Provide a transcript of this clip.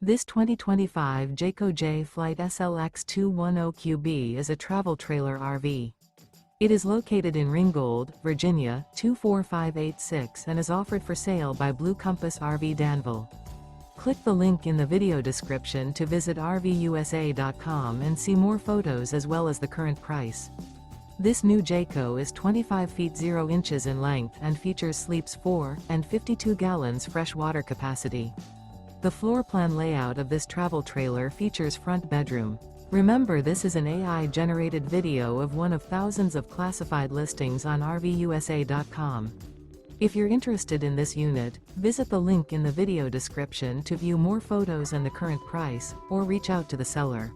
This 2025 Jayco Jay Flight SLX 210QB is a travel trailer RV. It is located in Ringgold, Virginia, 24586 and is offered for sale by Blue Compass RV Danville. Click the link in the video description to visit RVUSA.com and see more photos as well as the current price. This new Jayco is 25 feet 0 inches in length and features sleeps 4 and 52 gallons fresh water capacity. The floor plan layout of this travel trailer features front bedroom. Remember, this is an AI-generated video of one of thousands of classified listings on RVUSA.com. If you're interested in this unit, visit the link in the video description to view more photos and the current price, or reach out to the seller.